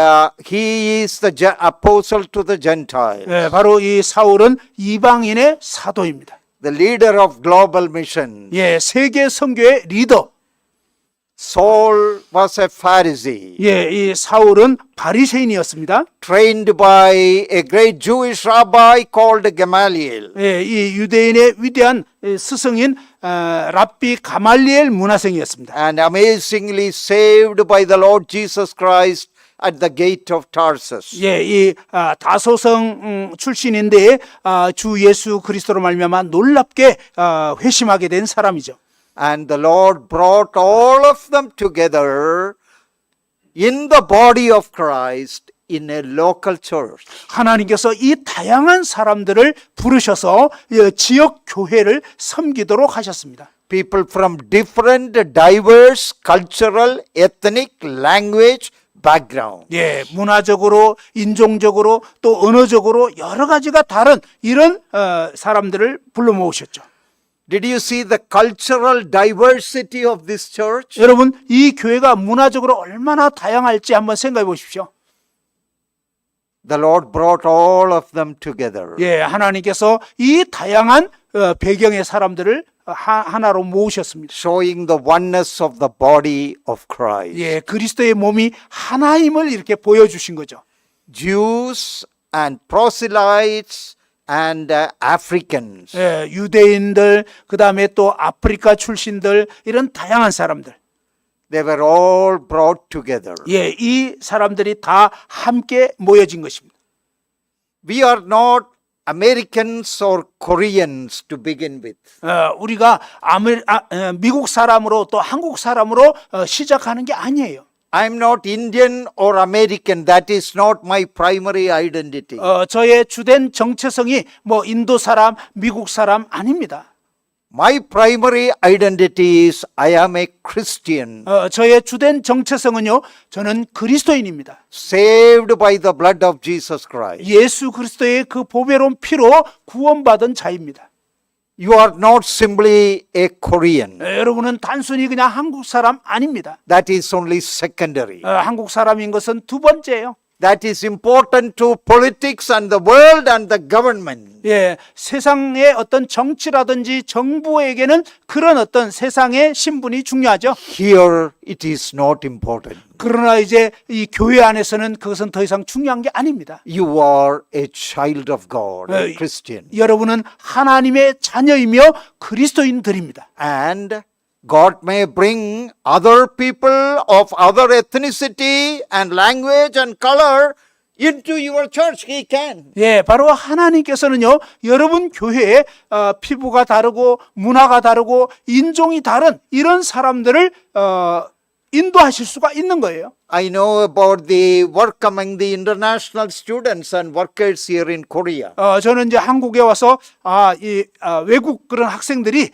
he is the apostle to the Gentiles, 예, 바로 이 사울은 이방인의 사도입니다. the leader of global mission. 예, 세계 선교의 리더. Saul was a Pharisee, 예, 이 사울은 바리새인이었습니다. trained by a great Jewish rabbi called Gamaliel. 예, 이 유대인의 위대한 스승인 랍비 가말리엘 문화생이었습니다. And amazingly saved by the Lord Jesus Christ at the gate of Tarsus. 예, 이 다소성 출신인데 주 예수 그리스도로 말미암아 놀랍게 회심하게 된 사람이죠. And the Lord brought all of them together in the body of Christ in a local church. 하나님께서 이 다양한 사람들을 부르셔서 지역 교회를 섬기도록 하셨습니다. People from different, diverse, cultural, ethnic, language, background. 예, 문화적으로, 인종적으로, 또 언어적으로 여러 가지가 다른 이런 사람들을 불러 모으셨죠. Did you see the cultural diversity of this church? 여러분, 이 교회가 문화적으로 얼마나 다양할지 한번 생각해 보십시오. The Lord brought all of them together. 예, 하나님께서 이 다양한 배경의 사람들을 하나로 모으셨습니다. Showing the oneness of the body of Christ. 예, 그리스도의 몸이 하나임을 이렇게 보여주신 거죠. Jews and proselytes and Africans. 예, 유대인들, 그 다음에 또 아프리카 출신들, 이런 다양한 사람들. They were all brought together. 예, 이 사람들이 다 함께 모여진 것입니다. We are not Americans or Koreans to begin with. 우리가 미국 사람으로 또 한국 사람으로 시작하는 게 아니에요. I'm not Indian or American. That is not my primary identity. 저의 주된 정체성이 뭐 인도 사람, 미국 사람 아닙니다. My primary identity is I am a Christian, 저의 주된 정체성은요, 저는 그리스도인입니다. saved by the blood of Jesus Christ. 예수 그리스도의 그 보배로운 피로 구원받은 자입니다. You are not simply a Korean. 여러분은 단순히 그냥 한국 사람 아닙니다. That is only secondary. 한국 사람인 것은 두 번째예요. That is important to politics and the world and the government. 예, 세상의 어떤 정치라든지 정부에게는 그런 어떤 세상의 신분이 중요하죠. Here it is not important. 그러나 이제 이 교회 안에서는 그것은 더 이상 중요한 게 아닙니다. You are a child of God, a Christian. 여러분은 하나님의 자녀이며 그리스도인들입니다. And God may bring other people of other ethnicity and language and color into your church. He can. 예, 바로 하나님께서는요, 여러분 교회에 피부가 다르고 문화가 다르고 인종이 다른 이런 사람들을 인도하실 수가 있는 거예요. I know about the work among the international students and workers here in Korea. 저는 이제 한국에 와서 외국 그런 학생들이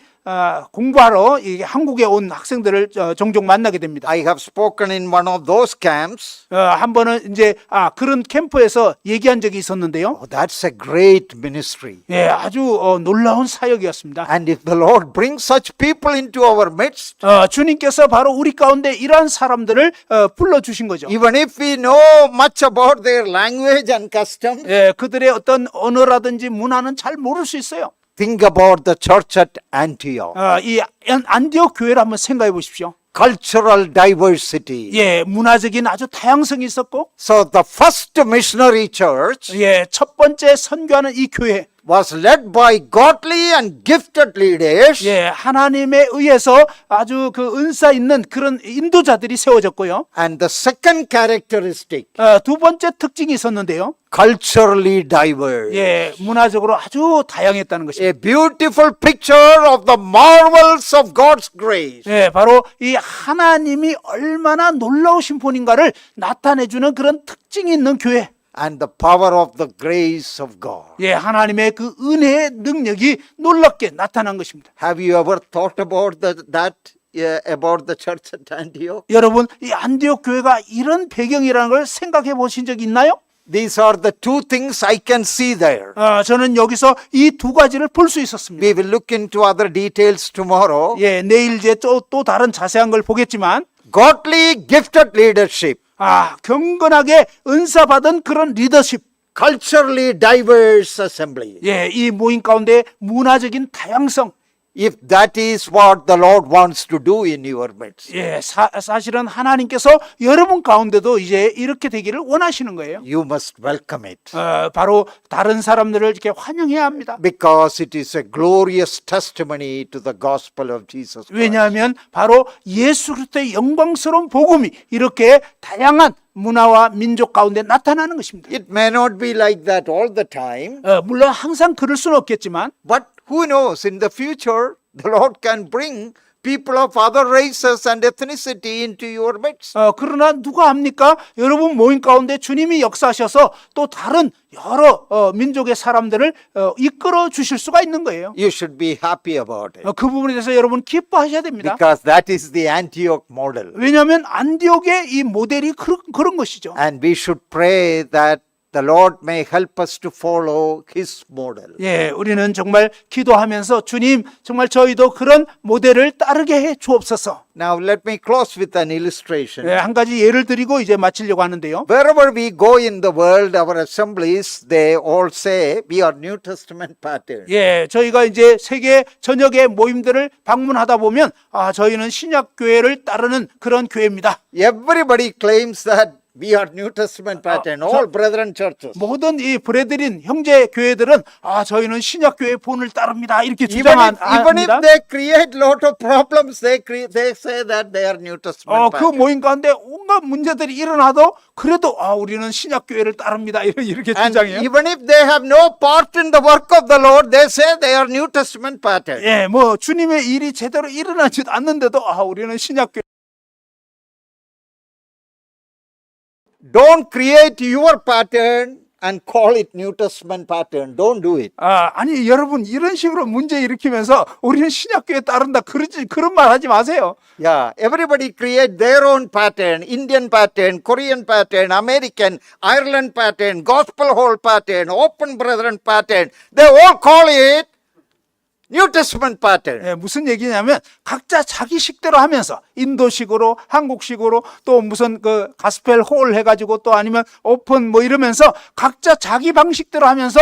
공부하러 한국에 온 학생들을 종종 만나게 됩니다. I have spoken in one of those camps. 한 번은 이제 그런 캠프에서 얘기한 적이 있었는데요. Oh, that's a great ministry. 예, 아주 놀라운 사역이었습니다. And if the Lord brings such people into our midst, 주님께서 바로 우리 가운데 이러한 사람들을 불러주신 거죠. even if we know much about their language and customs, 예, 그들의 어떤 언어라든지 문화는 잘 모를 수 있어요. think about the church at Antioch. 이 안디옥 교회를 한번 생각해 보십시오. Cultural diversity. 예, 문화적인 아주 다양성이 있었고, So the first missionary church 예, 첫 번째 선교하는 이 교회, was led by godly and gifted leaders. 예, 하나님에 의해서 아주 그 은사 있는 그런 인도자들이 세워졌고요. And the second characteristic, 두 번째 특징이 있었는데요. culturally diverse. 예, 문화적으로 아주 다양했다는 것입니다. A beautiful picture of the marvels of God's grace. 예, 바로 이 하나님이 얼마나 놀라우신 분인가를 나타내주는 그런 특징이 있는 교회. And the power of the grace of God. 예, 하나님의 그 은혜의 능력이 놀랍게 나타난 것입니다. Have you ever thought about about the church at Antioch? 여러분, 이 안디옥 교회가 이런 배경이라는 걸 생각해 보신 적 있나요? These are the two things I can see there. 저는 여기서 이 두 가지를 볼 수 있었습니다. We will look into other details tomorrow. 예, 내일 이제 또 다른 자세한 걸 보겠지만, Godly gifted leadership. 경건하게 은사 받은 그런 리더십. Culturally diverse assembly. 예, 이 모임 가운데 문화적인 다양성. if that is what the Lord wants to do in your midst. 예, 사실은 하나님께서 여러분 가운데도 이제 이렇게 되기를 원하시는 거예요. You must welcome it 바로 다른 사람들을 이렇게 환영해야 합니다. because it is a glorious testimony to the gospel of Jesus Christ. 왜냐하면 바로 예수 그리스도의 영광스러운 복음이 이렇게 다양한 문화와 민족 가운데 나타나는 것입니다. It may not be like that all the time, 물론 항상 그럴 수는 없겠지만 but who knows, in the future, the Lord can bring people of other races and ethnicity into your midst. 그러나 누가 압니까? 여러분 모임 가운데 주님이 역사하셔서 또 다른 여러 민족의 사람들을 이끌어 주실 수가 있는 거예요. You should be happy about it 그 부분에 대해서 여러분 기뻐하셔야 됩니다. because that is the Antioch model. 왜냐하면 안디옥의 이 모델이 그런 것이죠. And we should pray that the Lord may help us to follow His model. 예, 우리는 정말 기도하면서 주님 정말 저희도 그런 모델을 따르게 해 주옵소서. Now let me close with an illustration. 예, 한 가지 예를 드리고 이제 마치려고 하는데요. Wherever we go in the world, our assemblies, they all say we are New Testament pattern. 예, 저희가 이제 세계 전역의 모임들을 방문하다 보면 저희는 신약 교회를 따르는 그런 교회입니다. Everybody claims that we are New Testament pattern, all brethren churches. 모든 이 브레드린 형제 교회들은 저희는 신약 교회의 본을 따릅니다. 이렇게 Even if 주장합니다. they create lot of problems, they say that they are New Testament 그 pattern. 모임 가운데 온갖 문제들이 일어나도 그래도 우리는 신약 교회를 따릅니다. 이렇게 And 주장해요. even if they have no part in the work of the Lord, they say they are New Testament pattern. 예, 뭐 주님의 일이 제대로 일어나지도 않는데도 우리는 신약 교회. Don't create your pattern and call it New Testament pattern. Don't do it. 아니 여러분 이런 식으로 문제 일으키면서 우리는 신약 교회 따른다 그런 말 하지 마세요. Yeah, everybody create their own pattern, Indian pattern, Korean pattern, American, Ireland pattern, gospel hall pattern, open brethren pattern. They all call it New Testament pattern. 예, 무슨 얘기냐면 각자 자기 식대로 하면서 인도식으로 한국식으로 또 무슨 그 가스펠 홀 해가지고 또 아니면 오픈 뭐 이러면서 각자 자기 방식대로 하면서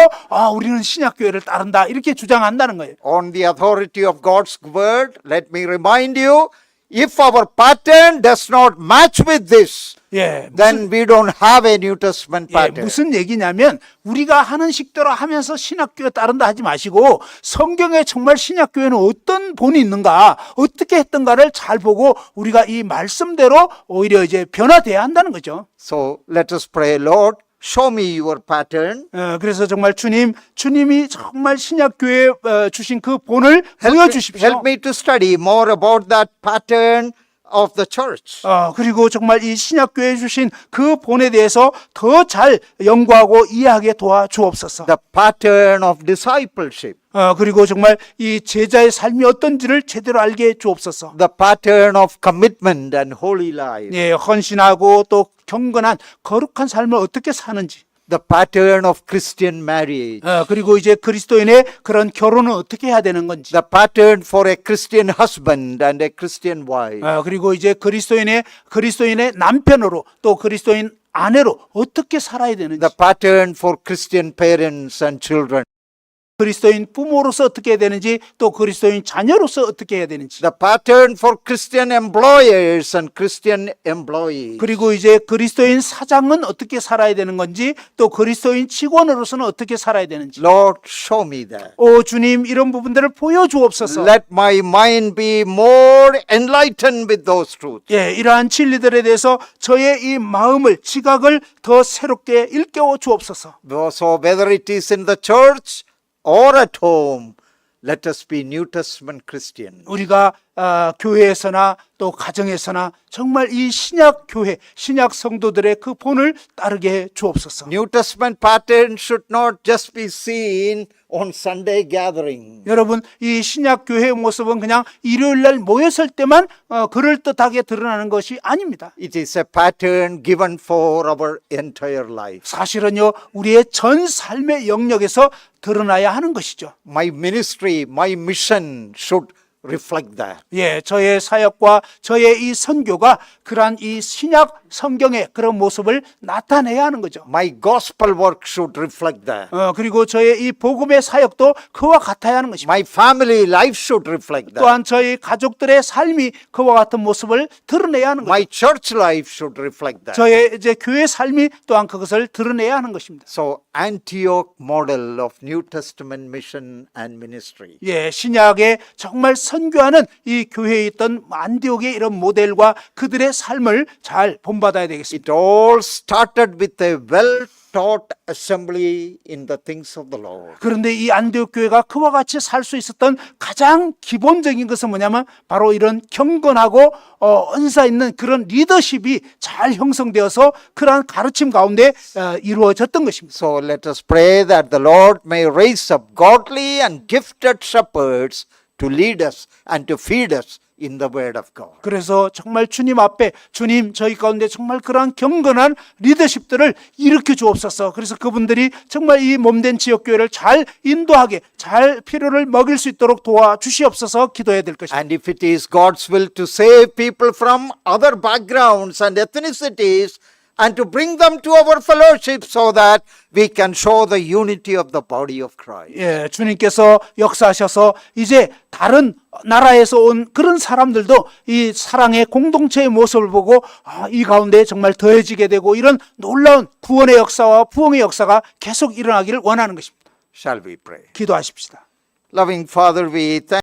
우리는 신약 교회를 따른다 이렇게 주장한다는 거예요. On the authority of God's word, let me remind you, if our pattern does not match with this, 예, then we don't have a New Testament pattern. 무슨 얘기냐면 우리가 하는 식대로 하면서 신학교에 따른다 하지 마시고 성경에 정말 신학교에는 어떤 본이 있는가 어떻게 했던가를 잘 보고 우리가 이 말씀대로 오히려 이제 변화돼야 한다는 거죠. So let us pray, Lord, show me your pattern. 그래서 정말 주님이 정말 신약교회에 주신 그 본을 보여주십시오. Help me to study more about that pattern of the church. 그리고 정말 이 신약교회에 주신 그 본에 대해서 더 잘 연구하고 이해하게 도와주옵소서. The pattern of discipleship. 그리고 정말 이 제자의 삶이 어떤지를 제대로 알게 해 주옵소서. The pattern of commitment and holy life. 예, 헌신하고 또 경건한 거룩한 삶을 어떻게 사는지. The pattern of Christian marriage. 그리고 이제 그리스도인의 그런 결혼은 어떻게 해야 되는 건지. The pattern for a Christian husband and a Christian wife. 그리고 이제 그리스도인의 남편으로 또 그리스도인 아내로 어떻게 살아야 되는지. The pattern for Christian parents and children. 그리스도인 부모로서 어떻게 해야 되는지 또 그리스도인 자녀로서 어떻게 해야 되는지. The pattern for Christian employers and Christian employees. 그리고 이제 그리스도인 사장은 어떻게 살아야 되는 건지 또 그리스도인 직원으로서는 어떻게 살아야 되는지. Lord, show me that. 주님 이런 부분들을 보여주옵소서. Let my mind be more enlightened with those truths. 예, 이러한 진리들에 대해서 저의 이 마음을 지각을 더 새롭게 일깨워 주옵소서. So whether it is in the church or at home, let us be New Testament Christians. 우리가 교회에서나 또 가정에서나 정말 이 신약 교회, 신약 성도들의 그 본을 따르게 해 주옵소서. New Testament pattern should not just be seen on Sunday gathering. 여러분, 이 신약 교회의 모습은 그냥 일요일 날 모였을 때만 그럴듯하게 드러나는 것이 아닙니다. It is a pattern given for our entire life. 사실은요, 우리의 전 삶의 영역에서 드러나야 하는 것이죠. My ministry, my mission should reflect that. 예, 저의 사역과 저의 이 선교가 그러한 이 신약 성경의 그런 모습을 나타내야 하는 거죠. My gospel work should reflect that. 그리고 저의 이 복음의 사역도 그와 같아야 하는 것입니다. My family life should reflect that. 또한 저희 가족들의 삶이 그와 같은 모습을 드러내야 하는 My 거죠. church life should reflect that. 저의 이제 교회 삶이 또한 그것을 드러내야 하는 것입니다. So Antioch model of New Testament mission and ministry. 예, 신약에 정말 선교하는 이 교회에 있던 안디옥의 이런 모델과 그들의 삶을 잘 본받아야 되겠습니다. It all started with a well-taught assembly in the things of the Lord. 그런데 이 안디옥 교회가 그와 같이 살 수 있었던 가장 기본적인 것은 뭐냐면 바로 이런 경건하고 은사 있는 그런 리더십이 잘 형성되어서 그러한 가르침 가운데 이루어졌던 것입니다. So let us pray that the Lord may raise up godly and gifted shepherds to lead us and to feed us in the word of God. 그래서 정말 주님 앞에 주님 저희 가운데 정말 그러한 경건한 리더십들을 일으켜 주옵소서. 그래서 그분들이 정말 이 몸된 지역교회를 잘 인도하게 잘 필요를 먹일 수 있도록 도와주시옵소서 기도해야 될 것입니다. And if it is God's will to save people from other backgrounds and ethnicities and to bring them to our fellowship so that we can show the unity of the body of Christ. 예, 주님께서 역사하셔서 이제 다른 나라에서 온 그런 사람들도 이 사랑의 공동체의 모습을 보고 이 가운데 정말 더해지게 되고 이런 놀라운 구원의 역사와 부흥의 역사가 계속 일어나기를 원하는 것입니다. Shall we pray? 기도하십시다. Loving Father, we thank